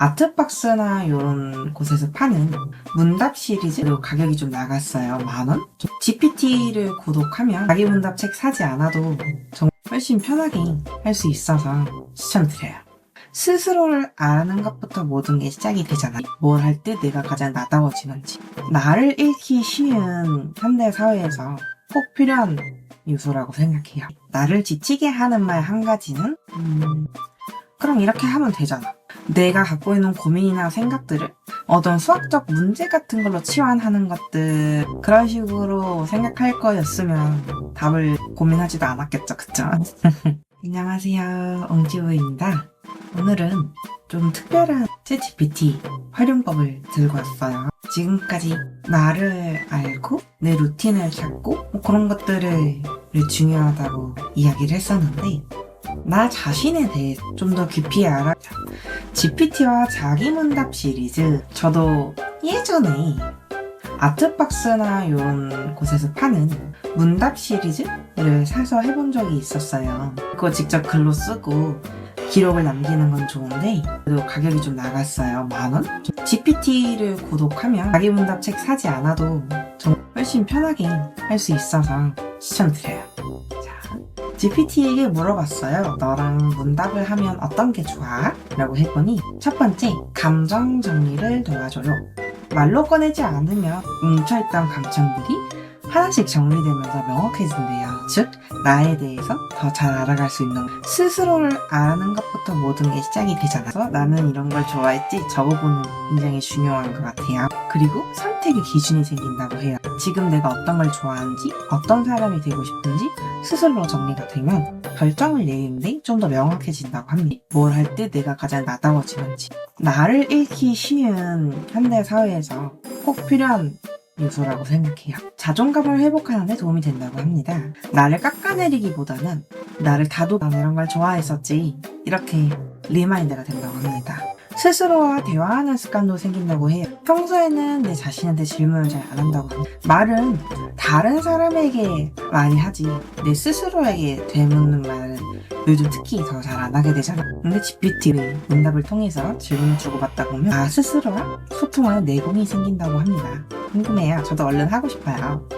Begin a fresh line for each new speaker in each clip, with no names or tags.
아트박스나 이런 곳에서 파는 문답 시리즈로 가격이 좀 나갔어요. 10,000원? GPT를 구독하면 자기 문답 책 사지 않아도 정말 훨씬 편하게 할 수 있어서 추천드려요. 스스로를 아는 것부터 모든 게 시작이 되잖아. 뭘 할 때 내가 가장 나다워지는지. 나를 잃기 쉬운 현대 사회에서 꼭 필요한 요소라고 생각해요. 나를 지치게 하는 말 한 가지는 그럼 이렇게 하면 되잖아. 내가 갖고 있는 고민이나 생각들을 어떤 수학적 문제 같은 걸로 치환하는 것들, 그런 식으로 생각할 거였으면 답을 고민하지도 않았겠죠, 그쵸? 안녕하세요, 엉지우입니다. 오늘은 좀 특별한 챗GPT 활용법을 들고 왔어요. 지금까지 나를 알고 내 루틴을 찾고 그런 것들을 중요하다고 이야기를 했었는데, 나 자신에 대해 좀 더 깊이 알아. GPT와 자기문답 시리즈, 저도 예전에 아트박스나 이런 곳에서 파는 문답 시리즈를 사서 해본 적이 있었어요. 그거 직접 글로 쓰고 기록을 남기는 건 좋은데 그래도 가격이 좀 나갔어요. 10,000원? GPT를 구독하면 자기문답 책 사지 않아도 정말 훨씬 편하게 할 수 있어서 추천드려요. GPT에게 물어봤어요. 너랑 문답을 하면 어떤 게 좋아? 라고 했더니 첫 번째, 감정 정리를 도와줘요. 말로 꺼내지 않으면 뭉쳐있던 감정들이 하나씩 정리되면서 명확해진대요. 즉, 나에 대해서 더 잘 알아갈 수 있는, 스스로를 아는 것부터 모든 게 시작이 되잖아. 그래서 나는 이런 걸 좋아했지, 저 부분은 굉장히 중요한 것 같아요. 그리고 선택의 기준이 생긴다고 해요. 지금 내가 어떤 걸 좋아하는지, 어떤 사람이 되고 싶은지 스스로 정리가 되면 결정을 내리는데 좀 더 명확해진다고 합니다. 뭘 할 때 내가 가장 나다워지는지. 나를 잃기 쉬운 현대 사회에서 꼭 필요한 요소라고 생각해요. 자존감을 회복하는 데 도움이 된다고 합니다. 나를 깎아내리기보다는 나를 다독아, 이런 걸 좋아했었지, 이렇게 리마인드가 된다고 합니다. 스스로와 대화하는 습관도 생긴다고 해요. 평소에는 내 자신한테 질문을 잘 안 한다고 합니다. 말은 다른 사람에게 많이 하지 내 스스로에게 되묻는 말은 요즘 특히 더 잘 안 하게 되잖아. 근데 GPT를 문답을 통해서 질문을 주고받다 보면 나 스스로와 소통하는 내공이 생긴다고 합니다. 궁금해요. 저도 얼른 하고 싶어요.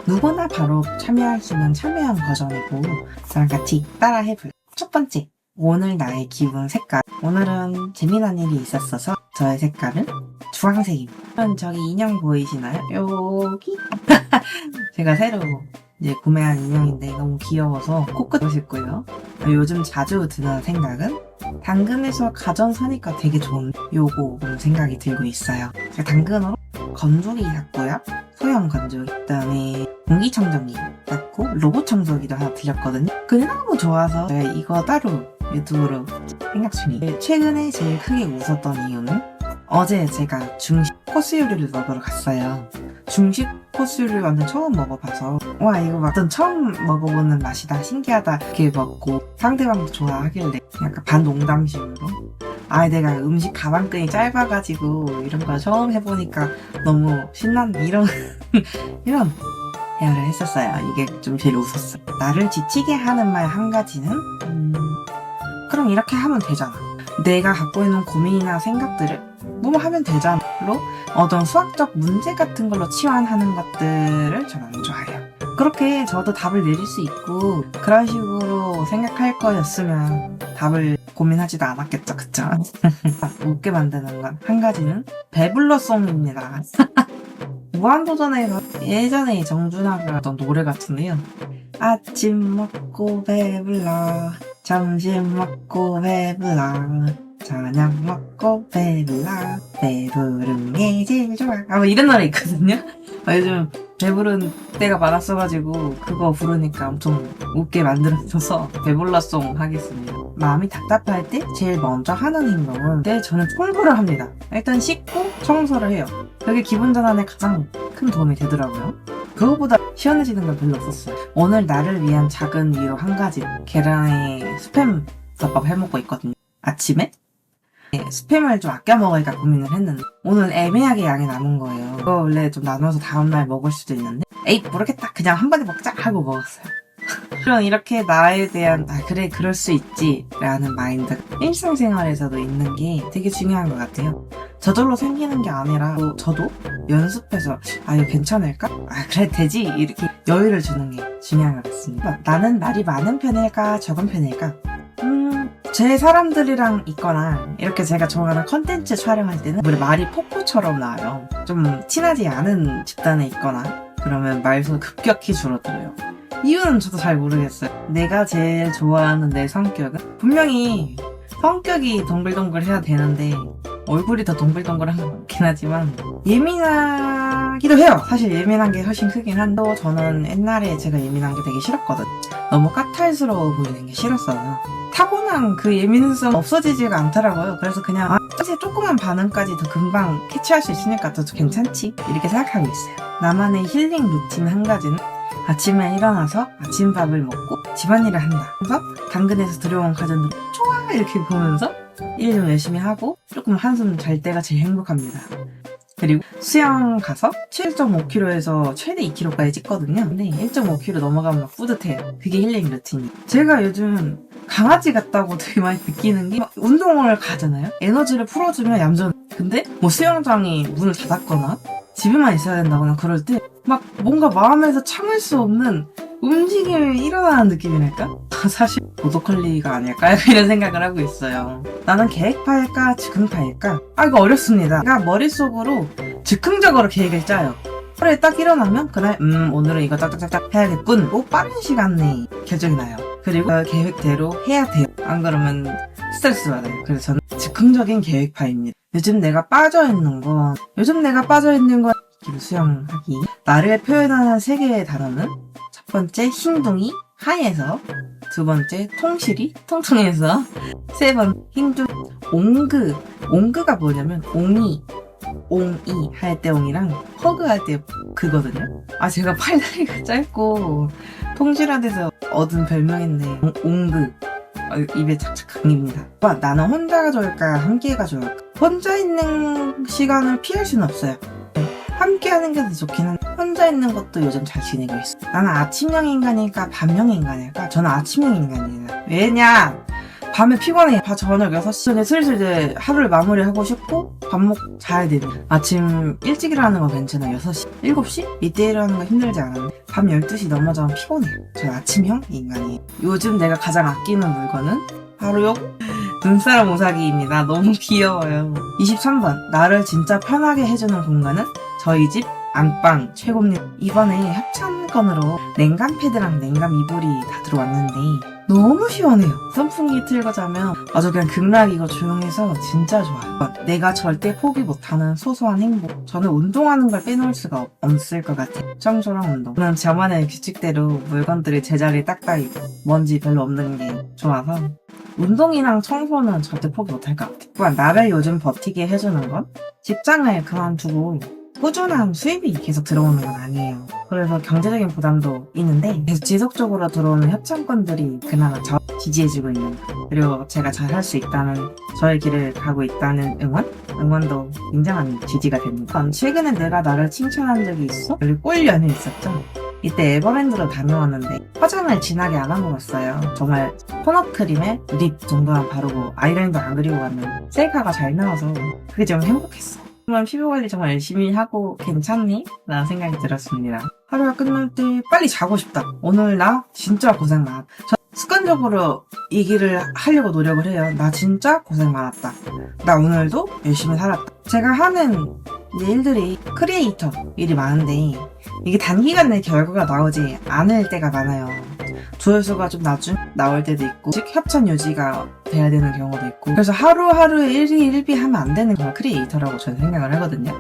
누구나 바로 참여할 수 있는 참여형 버전이고 저랑 같이 따라 해볼게요. 첫 번째, 오늘 나의 기분 색깔. 오늘은 재미난 일이 있었어서 저의 색깔은 주황색입니다. 저기 인형 보이시나요? 여기? 제가 새로 이제 구매한 인형인데 너무 귀여워서 코끝도 싶고요. 요즘 자주 드는 생각은 당근에서 가전 사니까 되게 좋은 요거 생각이 들고 있어요. 제가 당근으로 건조기 샀고요. 소형 건조기, 그다음에 공기청정기 샀고 로봇 청소기도 하나 드렸거든요. 그게 너무 좋아서 제가 이거 따로 유튜브로 생각 중이에요. 최근에 제일 크게 웃었던 이유는 어제 제가 중식 코스 요리를 먹으러 갔어요. 중식 코스 요리를 완전 처음 먹어봐서 와, 이거 완전 처음 먹어보는 맛이다, 신기하다 이렇게 먹고 상대방도 좋아하길래 약간 반농담식으로 내가 음식 가방끈이 짧아가지고 이런 거 처음 해보니까 너무 신난다, 이런 대화를 했었어요. 이게 좀 제일 웃었어요. 나를 지치게 하는 말 한 가지는 그럼 이렇게 하면 되잖아. 내가 갖고 있는 고민이나 생각들을 뭐 하면 되잖아 로 어떤 수학적 문제 같은 걸로 치환하는 것들을 저는 안 좋아해요. 그렇게 저도 답을 내릴 수 있고 그런 식으로 생각할 거였으면 답을 고민하지도 않았겠죠, 그쵸? 웃게 만드는 건 한 가지는 배불러송입니다. 무한도전에서 예전에 정준하가 했던 노래 같은데요. 아침 먹고 배불러, 점심 먹고 배불러, 저녁 먹고 배불러, 배부른 게 제일 좋아. 뭐 이런 노래 있거든요. 요즘 배부른 때가 많았어가지고 그거 부르니까 엄청 웃게 만들어줘서 배불러송 하겠습니다. 마음이 답답할 때 제일 먼저 하는 행동은 저는 청소를 합니다. 일단 씻고 청소를 해요. 그게 기분 전환에 가장 큰 도움이 되더라고요. 그거보다 시원해지는 건 별로 없었어요. 오늘 나를 위한 작은 위로 한 가지, 계란에 스팸 덮밥 해먹고 있거든요. 아침에 스팸을 좀 아껴 먹을까 고민을 했는데 오늘 애매하게 양이 남은 거예요. 이거 원래 좀 나눠서 다음날 먹을 수도 있는데 모르겠다, 그냥 한 번에 먹자 하고 먹었어요. 그럼 이렇게 나에 대한 그래 그럴 수 있지 라는 마인드 일상생활에서도 있는 게 되게 중요한 것 같아요. 저절로 생기는 게 아니라 저도 연습해서 이거 괜찮을까? 그래 되지 이렇게 여유를 주는 게 중요한 것 같습니다. 나는 말이 많은 편일까 적은 편일까? 제 사람들이랑 있거나 이렇게 제가 좋아하는 컨텐츠 촬영할 때는 우리 말이 폭포처럼 나와요. 좀 친하지 않은 집단에 있거나 그러면 말수 급격히 줄어들어요. 이유는 저도 잘 모르겠어요. 내가 제일 좋아하는 내 성격은 분명히 성격이 동글동글해야 되는데 얼굴이 더 동글동글한 건 없긴 하지만 예민하기도 해요. 사실 예민한 게 훨씬 크긴 한데 저는 옛날에 제가 예민한 게 되게 싫었거든. 너무 까탈스러워 보이는 게 싫었어요. 타고난 그 예민성 없어지지가 않더라고요. 그래서 그냥 사실 조그만 반응까지 더 금방 캐치할 수 있으니까 더 괜찮지 이렇게 생각하고 있어요. 나만의 힐링 루틴 한 가지는 아침에 일어나서 아침밥을 먹고 집안일을 한다. 그래서 당근에서 들여온 가전들 좋아 이렇게 보면서 일 좀 열심히 하고 조금 한숨 잘 때가 제일 행복합니다. 그리고 수영 가서 7.5kg에서 최대 2kg까지 찌거든요. 근데 1.5kg 넘어가면 막 뿌듯해요. 그게 힐링 루틴이. 제가 요즘 강아지 같다고 되게 많이 느끼는 게 운동을 가잖아요. 에너지를 풀어주면 얌전. 근데 뭐 수영장이 문을 닫았거나 집에만 있어야 된다거나 그럴 때 막 뭔가 마음에서 참을 수 없는 움직임이 일어나는 느낌이랄까? 사실 보더컬리가 아닐까요? 이런 생각을 하고 있어요. 나는 계획파일까 즉흥파일까? 이거 어렵습니다. 제가 머릿속으로 즉흥적으로 계획을 짜요. 하루에 딱 일어나면 그래 오늘은 이거 짝짝짝짝 해야겠군. 빠른 시간 내에 결정이 나요. 그리고 그 계획대로 해야 돼요. 안 그러면 스트레스 받아요. 그래서 저는 즉흥적인 계획파입니다. 요즘 내가 빠져있는 건 수영하기. 나를 표현하는 3개의 단어는 첫 번째 흰둥이 하에서, 두 번째 통실이 통통해서, 세 번 흰둥 옹그가 뭐냐면 옹이 할 때 옹이랑 허그 할 때 그거든요. 제가 팔다리가 짧고 통실한데서 얻은 별명인데 옹그. 입에 착착 감깁니다. 나는 혼자가 좋을까 함께가 좋을까? 혼자 있는 시간을 피할 수는 없어요. 함께 하는 게 더 좋긴 한데 혼자 있는 것도 요즘 잘 지내고 있어. 나는 아침형 인간일까 밤형 인간일까? 저는 아침형 인간이에요. 왜냐? 밤에 피곤해. 저녁 6시 전에 슬슬 이제 하루를 마무리하고 싶고 밥 먹고 자야 되네. 아침 일찍 일어나는 거 괜찮아요. 6시? 7시? 이때 일어나는 거 힘들지 않은데 밤 12시 넘어가면 피곤해요. 저는 아침형 인간이에요. 요즘 내가 가장 아끼는 물건은 바로 눈사람 오사기입니다. 너무 귀여워요. 23번 나를 진짜 편하게 해주는 공간은 저희 집 안방 최고입니다. 이번에 협찬건으로 냉감 패드랑 냉감 이불이 다 들어왔는데 너무 시원해요. 선풍기 틀고 자면 아주 그냥 극락이고 조용해서 진짜 좋아요. 내가 절대 포기 못하는 소소한 행복. 저는 운동하는 걸 빼놓을 수가 없을 것 같아요. 청소랑 운동. 저는 저만의 규칙대로 물건들이 제자리에 딱딱 있고 먼지 별로 없는 게 좋아서 운동이랑 청소는 절대 포기 못할 것 같아요. 또한 나를 요즘 버티게 해주는 건 직장을 그만두고 꾸준한 수입이 계속 들어오는 건 아니에요. 그래서 경제적인 부담도 있는데 계속 지속적으로 들어오는 협찬건들이 그나마 저 지지해주고 있는 거. 그리고 제가 잘할 수 있다는 저의 길을 가고 있다는 응원도 굉장한 지지가 됩니다. 최근에 내가 나를 칭찬한 적이 있어? 여기 꿀연이 있었죠? 이때 에버랜드로 다녀왔는데 화장을 진하게 안 하고 갔어요. 정말 토너 크림에 립 정도만 바르고 아이라인도 안 그리고 가면 셀카가 잘 나와서 그게 좀 행복했어. 정말 피부관리 정말 열심히 하고 괜찮니? 라는 생각이 들었습니다. 하루가 끝날 때 빨리 자고 싶다. 오늘 나 진짜 고생 많았다. 저 습관적으로 얘기를 하려고 노력을 해요. 나 진짜 고생 많았다. 나 오늘도 열심히 살았다. 제가 하는 일들이 크리에이터 일이 많은데 이게 단기간 내에 결과가 나오지 않을 때가 많아요. 조회수가 좀 나올 때도 있고 협찬 유지가 돼야 되는 경우도 있고 그래서 하루하루에 일비 하면 안 되는 걸 크리에이터라고 저는 생각을 하거든요.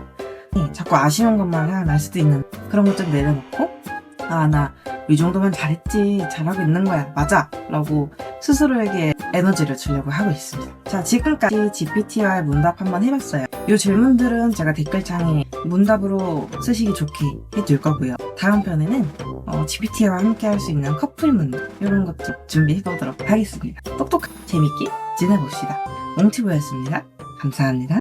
자꾸 아쉬운 것만 생각날 수도 있는 그런 것 좀 내려놓고 나 이 정도면 잘했지 잘하고 있는 거야 맞아 라고 스스로에게 에너지를 주려고 하고 있습니다. 자 지금까지 GPT와의 문답 한번 해봤어요. 이 질문들은 제가 댓글창에 문답으로 쓰시기 좋게 해둘 거고요. 다음 편에는 GPT와 함께 할 수 있는 커플 문답 이런 것도 준비해보도록 하겠습니다. 똑똑하게 재밌게 지내봅시다. 몽티브였습니다. 감사합니다.